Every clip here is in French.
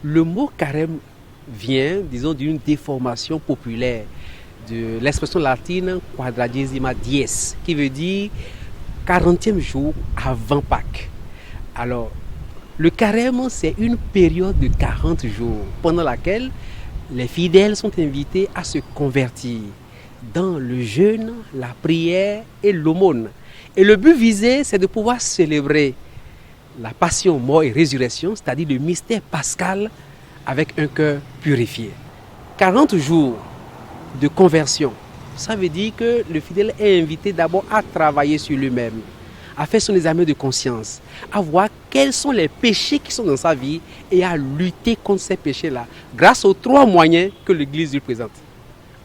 Le mot carême vient, disons, d'une déformation populaire de l'expression latine quadragesima dies, qui veut dire 40e jour avant Pâques. Alors, le carême, c'est une période de 40 jours pendant laquelle les fidèles sont invités à se convertir dans le jeûne, la prière et l'aumône. Et le but visé, c'est de pouvoir célébrer la passion, mort et résurrection, c'est-à-dire le mystère pascal avec un cœur purifié. 40 jours de conversion, ça veut dire que le fidèle est invité d'abord à travailler sur lui-même, à faire son examen de conscience, à voir quels sont les péchés qui sont dans sa vie et à lutter contre ces péchés-là grâce aux 3 moyens que l'Église lui présente,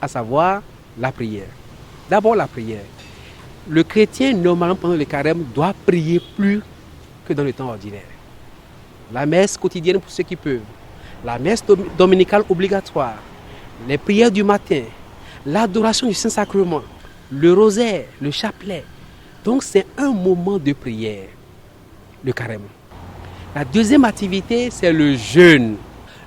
à savoir la prière. D'abord la prière. Le chrétien, normalement, pendant le carême, doit prier plus que dans le temps ordinaire. La messe quotidienne pour ceux qui peuvent, la messe dominicale obligatoire, les prières du matin, l'adoration du Saint-Sacrement, le rosaire, le chapelet. Donc c'est un moment de prière, le carême. La deuxième activité, c'est le jeûne.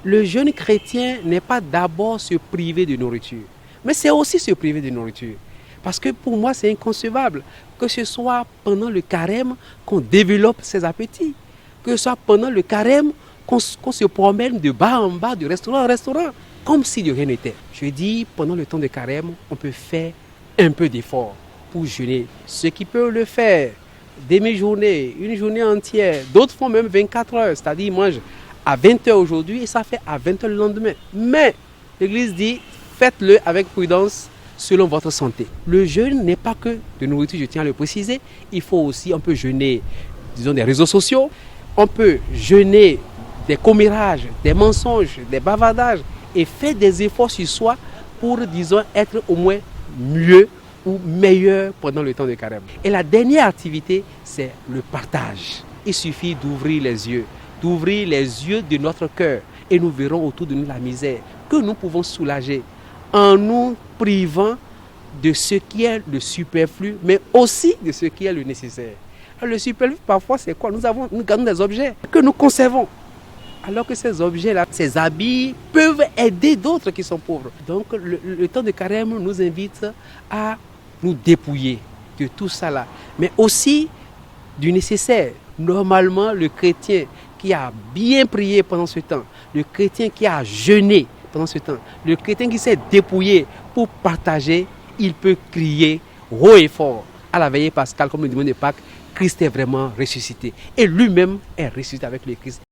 Le jeûne chrétien n'est pas d'abord se priver de nourriture, mais c'est aussi se priver de nourriture. Parce que pour moi, c'est inconcevable que ce soit pendant le carême qu'on développe ses appétits, que ce soit pendant le carême qu'on se promène de bas en bas, de restaurant en restaurant, comme si de rien n'était. Je dis, pendant le temps de carême, on peut faire un peu d'effort pour jeûner. Ceux qui peuvent le faire, demi-journée, une journée entière, d'autres font même 24 heures, c'est-à-dire ils mangent à 20 heures aujourd'hui et ça fait à 20 heures le lendemain. Mais l'Église dit, faites-le avec prudence, selon votre santé. Le jeûne n'est pas que de nourriture, je tiens à le préciser. Il faut aussi, on peut jeûner, disons, des réseaux sociaux. On peut jeûner des commérages, des mensonges, des bavardages et faire des efforts sur soi pour, disons, être au moins mieux ou meilleur pendant le temps de carême. Et la dernière activité, c'est le partage. Il suffit d'ouvrir les yeux de notre cœur et nous verrons autour de nous la misère que nous pouvons soulager en nous privant de ce qui est le superflu, mais aussi de ce qui est le nécessaire. Alors, le superflu, parfois, c'est quoi? Nous gardons des objets que nous conservons. Alors que ces objets-là, ces habits, peuvent aider d'autres qui sont pauvres. Donc, le temps de carême nous invite à nous dépouiller de tout ça là, mais aussi du nécessaire. Normalement, le chrétien qui a bien prié pendant ce temps, le chrétien qui a jeûné pendant ce temps, le chrétien qui s'est dépouillé pour partager, il peut crier haut et fort à la veillée pascale, comme le dimanche de Pâques, Christ est vraiment ressuscité. Et lui-même est ressuscité avec le Christ.